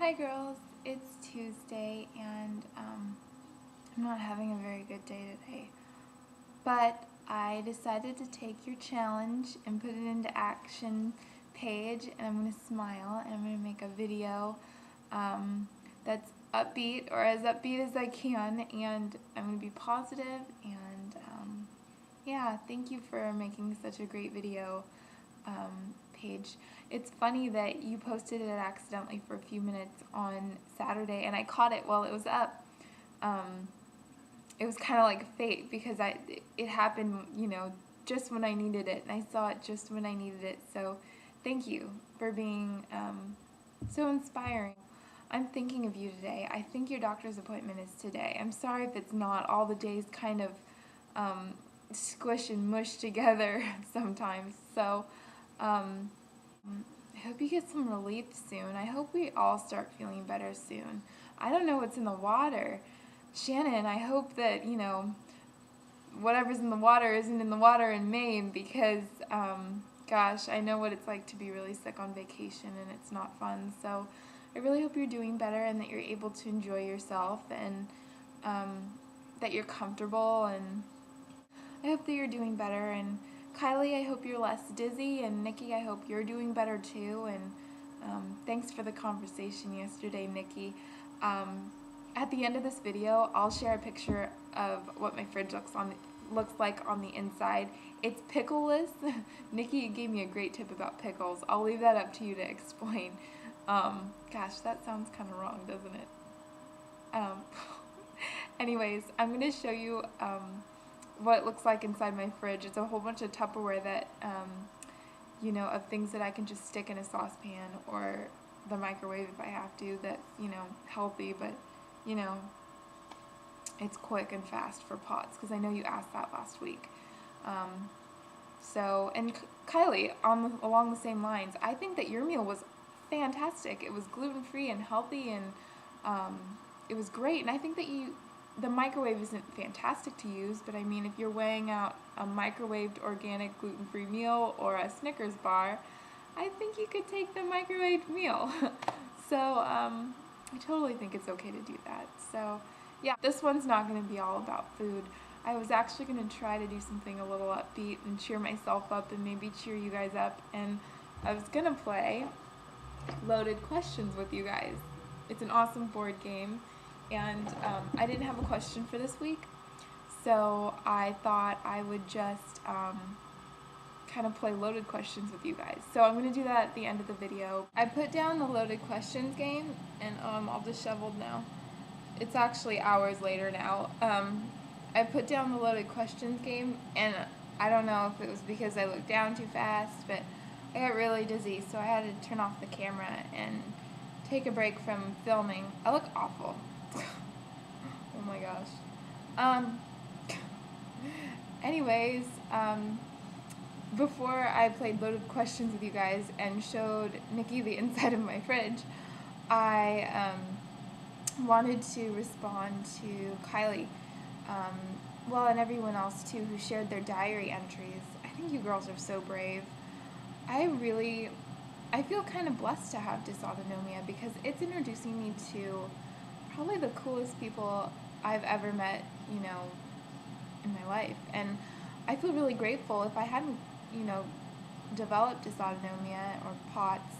Hi girls, it's Tuesday and I'm not having a very good day today, but I decided to take your challenge and put it into action page, and I'm going to smile and I'm going to make a video that's upbeat, or as upbeat as I can, and I'm going to be positive, and yeah, thank you for making such a great video page. It's funny that you posted it accidentally for a few minutes on Saturday, and I caught it while it was up. It was kind of like fate, because it happened, just when I needed it, and I saw it just when I needed it. So thank you for being so inspiring. I'm thinking of you today. I think your doctor's appointment is today. I'm sorry if it's not. All the days kind of squish and mush together sometimes. So I hope you get some relief soon. I hope we all start feeling better soon. I don't know what's in the water. Shannon, I hope that, whatever's in the water isn't in the water in Maine, because, gosh, I know what it's like to be really sick on vacation, and it's not fun. So I really hope you're doing better and that you're able to enjoy yourself, and that you're comfortable, and I hope that you're doing better. And Kylie, I hope you're less dizzy, and Nikki, I hope you're doing better too. And thanks for the conversation yesterday, Nikki. At the end of this video, I'll share a picture of what my fridge looks like on the inside. It's pickleless. Nikki gave me a great tip about pickles. I'll leave that up to you to explain. Gosh, that sounds kind of wrong, doesn't it? Anyways, I'm going to show you what it looks like inside my fridge. It's a whole bunch of Tupperware that, of things that I can just stick in a saucepan or the microwave if I have to. That's, healthy, but, it's quick and fast for pots, because I know you asked that last week. And Kylie, along the same lines, I think that your meal was fantastic. It was gluten-free and healthy, and it was great. And I think that the microwave isn't fantastic to use, but I mean, if you're weighing out a microwaved organic gluten-free meal or a Snickers bar, I think you could take the microwaved meal. So I totally think it's okay to do that. So yeah, this one's not going to be all about food. I was actually going to try to do something a little upbeat and cheer myself up and maybe cheer you guys up, and I was going to play Loaded Questions with you guys. It's an awesome board game, and I didn't have a question for this week, so I thought I would just kind of play Loaded Questions with you guys. So I'm going to do that at the end of the video. I put down the Loaded Questions game, and all disheveled now. It's actually hours later now. I put down the Loaded Questions game, and I don't know if it was because I looked down too fast, but I got really dizzy, so I had to turn off the camera and take a break from filming. I look awful. Oh my gosh. Anyways, before I played Loaded Questions with you guys and showed Nikki the inside of my fridge, I wanted to respond to Kylie, and everyone else too who shared their diary entries. I think you girls are so brave. I feel kind of blessed to have dysautonomia, because it's introducing me to probably the coolest people I've ever met, in my life. And I feel really grateful. If I hadn't, developed dysautonomia or POTS,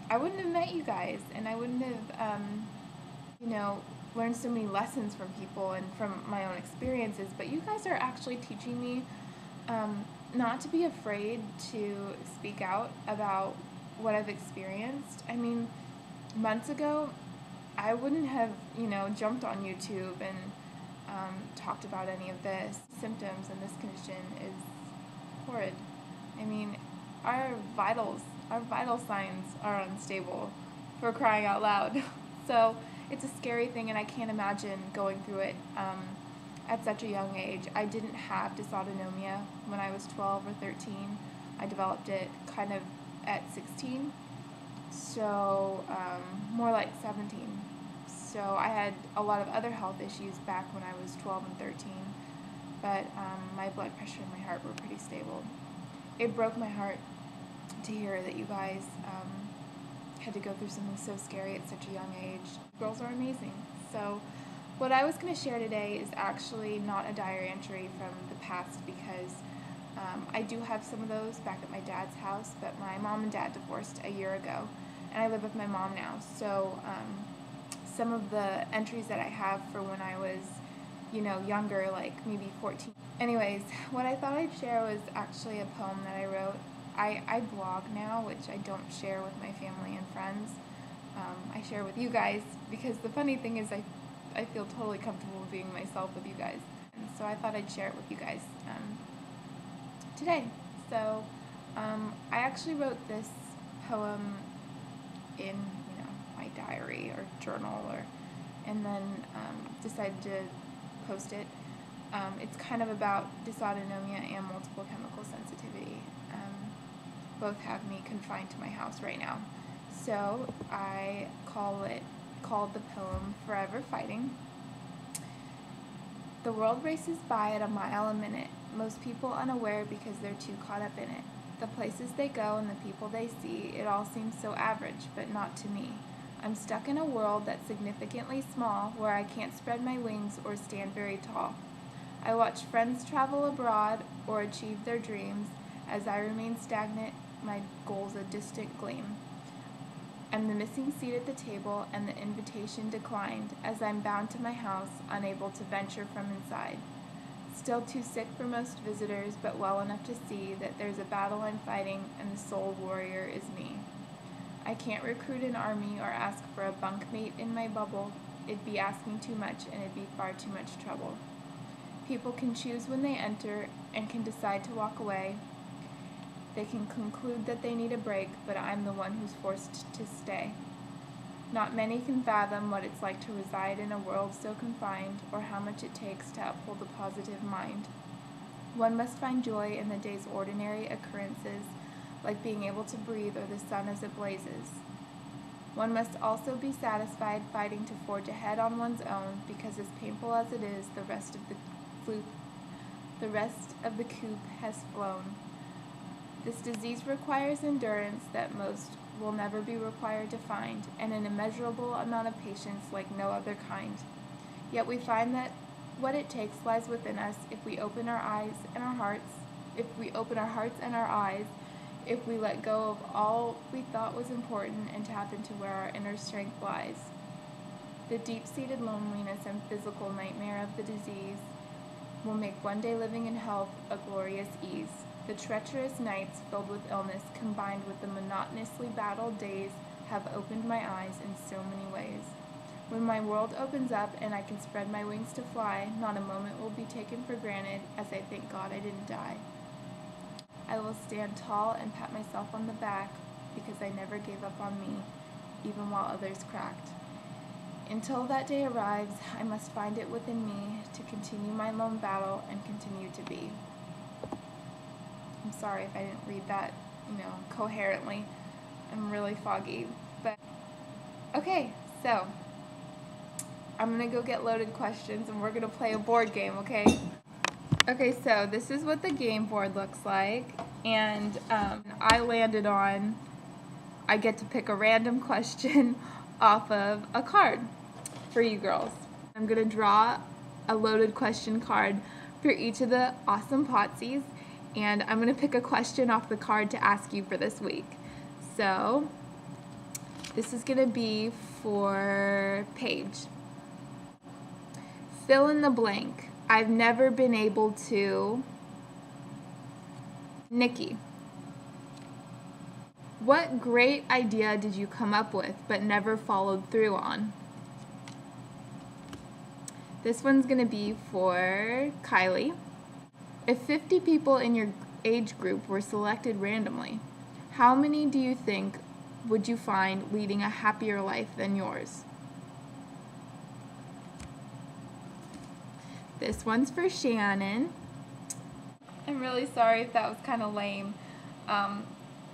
I wouldn't have met you guys, and I wouldn't have, learned so many lessons from people and from my own experiences. But you guys are actually teaching me not to be afraid to speak out about what I've experienced. I mean, months ago, I wouldn't have, jumped on YouTube and talked about any of this. Symptoms in this condition is horrid. I mean, our vital signs are unstable, for crying out loud. So it's a scary thing, and I can't imagine going through it at such a young age. I didn't have dysautonomia when I was 12 or 13. I developed it kind of at 16, so more like 17. So I had a lot of other health issues back when I was 12 and 13, but my blood pressure and my heart were pretty stable. It broke my heart to hear that you guys had to go through something so scary at such a young age. Girls are amazing. So what I was going to share today is actually not a diary entry from the past, because I do have some of those back at my dad's house, but my mom and dad divorced a year ago, and I live with my mom now. So some of the entries that I have for when I was, younger, like maybe 14. Anyways, what I thought I'd share was actually a poem that I wrote. I blog now, which I don't share with my family and friends. I share with you guys, because the funny thing is I feel totally comfortable being myself with you guys. And so I thought I'd share it with you guys today. So I actually wrote this poem in my diary or journal, and then decided to post it. It's kind of about dysautonomia and multiple chemical sensitivity. Both have me confined to my house right now. So I called the poem Forever Fighting. The world races by at a mile a minute, most people unaware because they're too caught up in it. The places they go and the people they see, it all seems so average, but not to me. I'm stuck in a world that's significantly small, where I can't spread my wings or stand very tall. I watch friends travel abroad or achieve their dreams. As I remain stagnant, my goals a distant gleam. I'm the missing seat at the table, and the invitation declined, as I'm bound to my house, unable to venture from inside. Still too sick for most visitors, but well enough to see that there's a battle I'm fighting, and the sole warrior is me. I can't recruit an army or ask for a bunkmate in my bubble. It'd be asking too much, and it'd be far too much trouble. People can choose when they enter and can decide to walk away. They can conclude that they need a break, but I'm the one who's forced to stay. Not many can fathom what it's like to reside in a world so confined, or how much it takes to uphold a positive mind. One must find joy in the day's ordinary occurrences, like being able to breathe or the sun as it blazes. One must also be satisfied fighting to forge ahead on one's own, because as painful as it is, the rest of the coop has flown. This disease requires endurance that most will never be required to find, and an immeasurable amount of patience like no other kind. Yet we find that what it takes lies within us if we open our eyes and our hearts, if we let go of all we thought was important and tap into where our inner strength lies. The deep-seated loneliness and physical nightmare of the disease will make one day living in health a glorious ease. The treacherous nights filled with illness, combined with the monotonously battled days, have opened my eyes in so many ways. When my world opens up and I can spread my wings to fly, not a moment will be taken for granted, as I thank God I didn't die. I will stand tall and pat myself on the back, because I never gave up on me, even while others cracked. Until that day arrives, I must find it within me to continue my lone battle and continue to be. I'm sorry if I didn't read that, coherently. I'm really foggy. But okay, so I'm gonna go get loaded questions and we're gonna play a board game, okay? Okay, so this is what the game board looks like, and I get to pick a random question off of a card for you girls. I'm gonna draw a loaded question card for each of the awesome Potsies, and I'm going to pick a question off the card to ask you for this week. So this is going to be for Paige. Fill in the blank. I've never been able to. Nikki. What great idea did you come up with but never followed through on? This one's going to be for Kylie. If 50 people in your age group were selected randomly, how many do you think would you find leading a happier life than yours? This one's for Shannon. I'm really sorry if that was kind of lame. I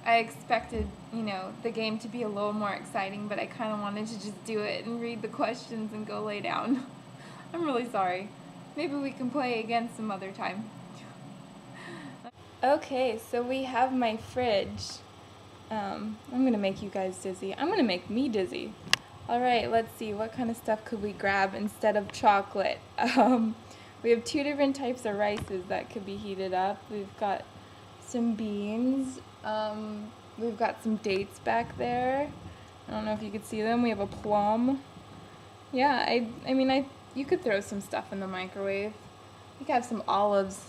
expected, the game to be a little more exciting, but I kind of wanted to just do it and read the questions and go lay down. I'm really sorry. Maybe we can play again some other time. Okay, so we have my fridge. I'm gonna make you guys dizzy. I'm gonna make me dizzy. All right, let's see, what kind of stuff could we grab instead of chocolate? We have 2 different types of rices that could be heated up. We've got some beans. We've got some dates back there. I don't know if you could see them. We have a plum. Yeah, I mean, you could throw some stuff in the microwave. We could have some olives.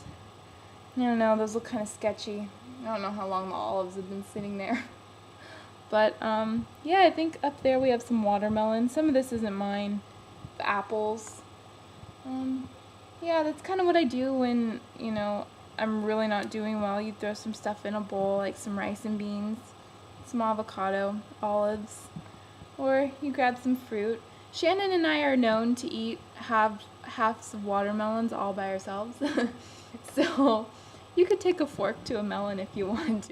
I don't know, those look kind of sketchy. I don't know how long the olives have been sitting there. But, yeah, I think up there we have some watermelon. Some of this isn't mine. The apples. Yeah, that's kind of what I do when, you know, I'm really not doing well. You throw some stuff in a bowl, like some rice and beans, some avocado, olives, or you grab some fruit. Shannon and I are known to eat halves of watermelons all by ourselves. So you could take a fork to a melon if you wanted to.